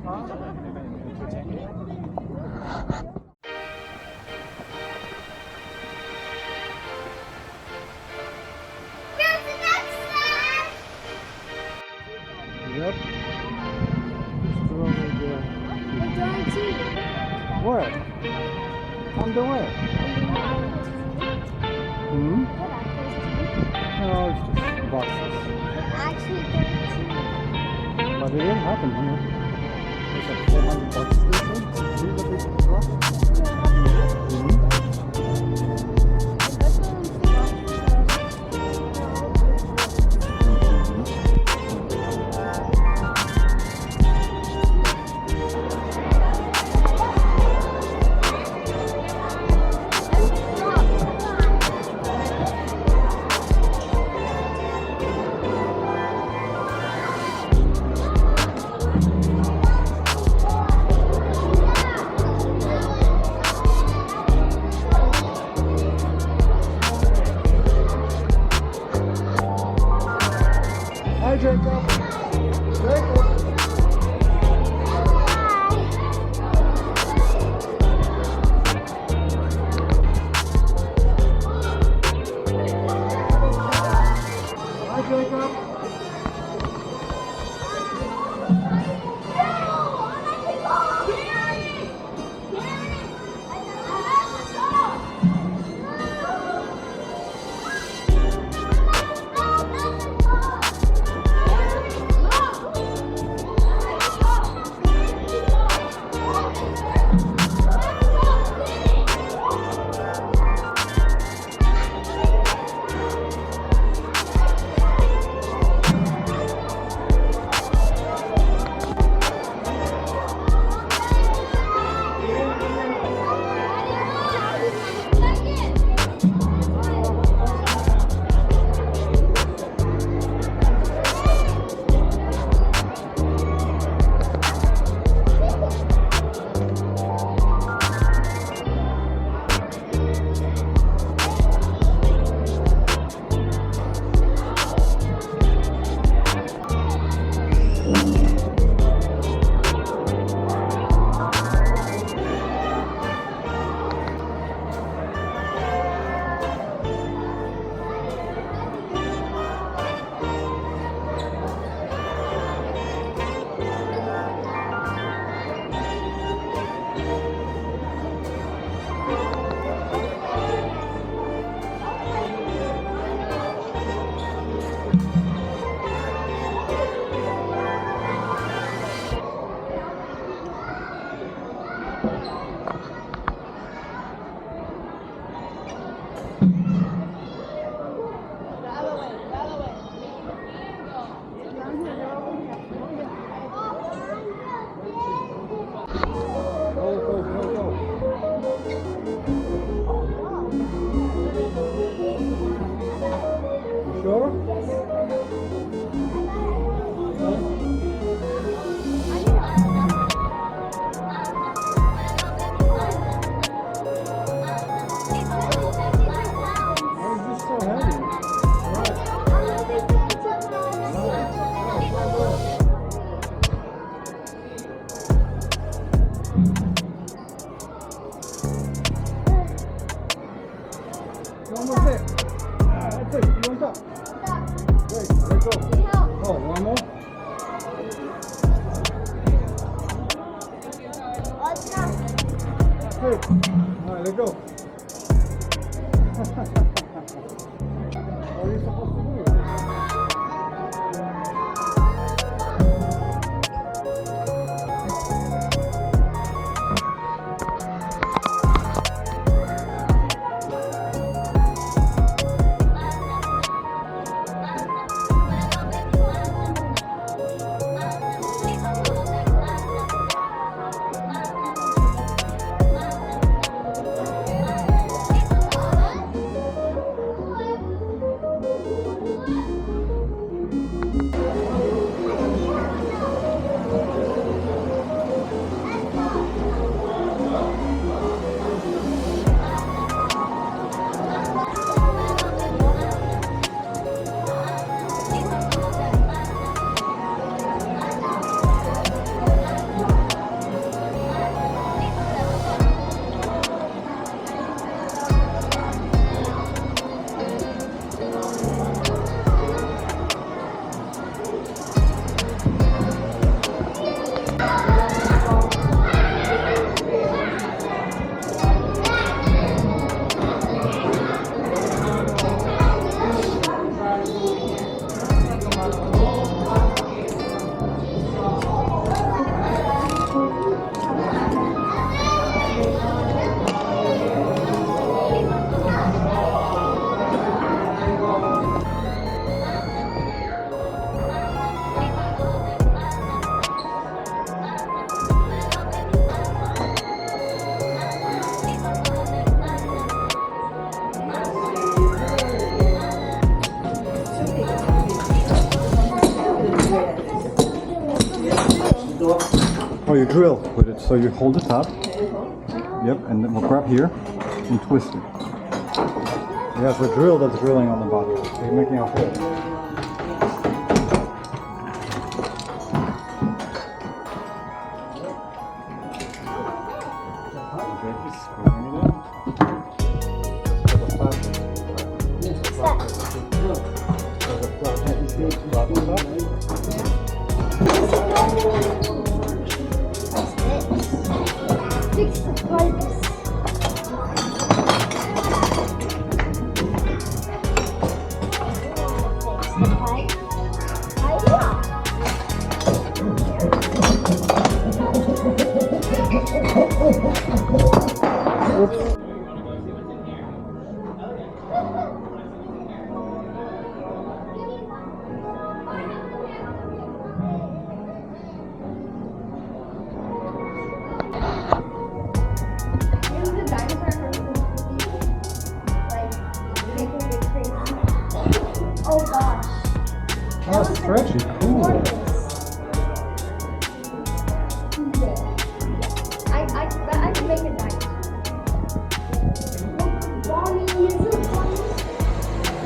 Yep. Still over there. We're going to. Where? Underwear. Hmm? No, it's just boxes. Actually, 13. But it didn't happen here. It's like 400 bucks station. See the big truck? Hmm? Hi, Jacob. Jacob. Hi, Jacob. Almost there. That's it. You want up? Great. Let's go. Oh, one more? That's it. All right, let's go. What are you supposed to do? Oh, you drill with it. So you hold it up. Yep, and then we'll grab here and twist it. Yeah, it's a drill that's drilling on the bottom. So you're making a hole. Fix the pipes. Oh gosh. Oh, stretchy, cool. I can make it nice. Bonnie, is it funny?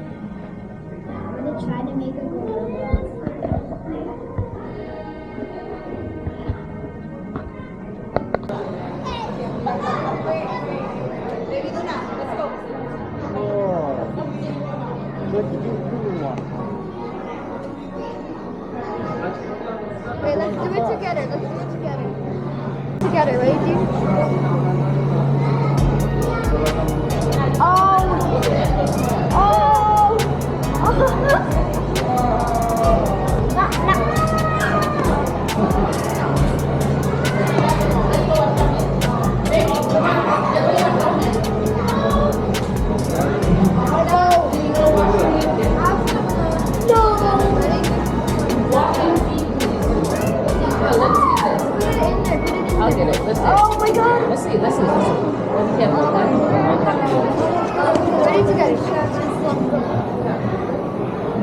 I'm gonna try to make a golden one. Wait, let's do it together. Let's do it together. Together, ready, dude? Oh! Oh! I'll get it. Let's see. Oh my god! Let's see. Let's see. Let's see. Yeah, Ready together.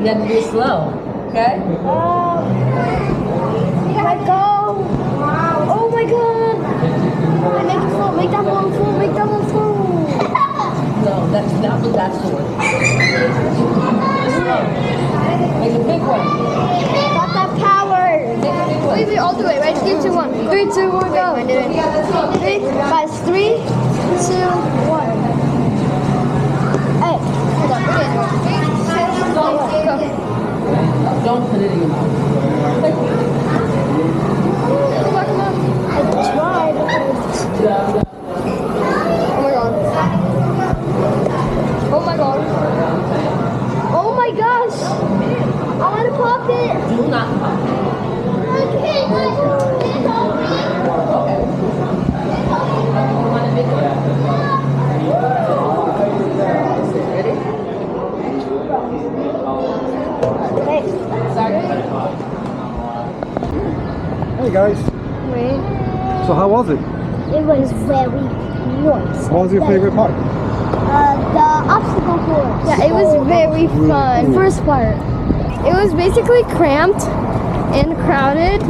you have to be slow. Okay? Let go! Oh my god! Make it full. Make that one full. Make that one full. No, that's not what that's for. Make a big one. Got that power. Make a big one. Wait, all do it. Ready? 3, 2, 1. 3, 2, 1, go. Three, guys. 3, 2, 1. Hey, hold on. Put it in. 3, 2, 1, go. Don't put it in your mouth. Come on, come on. I tried. Oh my god. Oh my gosh. I want to pop it. Do not pop. Okay, Ready? Hey guys. Wait. So how was it? It was very nice. What was your favorite part? The obstacle course. Yeah, it was very fun. cool. First part. It was basically cramped and crowded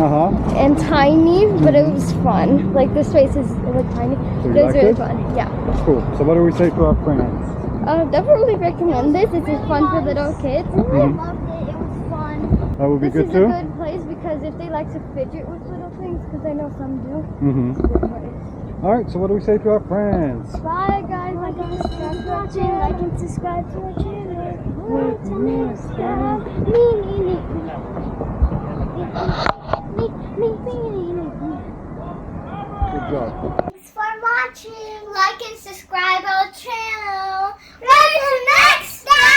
and tiny, but it was fun. Like the spaces look tiny, So you but it was liked really it? fun. Yeah. Cool. So what do we say to our friends? Definitely recommend this. This is fun for little kids. I loved it. It was fun. That would be This good is too? a good place because if they like to fidget with little things, because I know some do. Mm-hmm. It's a good place. Alright, so what do we say to our friends? Bye guys, like and subscribe to our channel. Like and subscribe to our channel. Good job. Thanks for watching. Like and subscribe our channel. Until next time.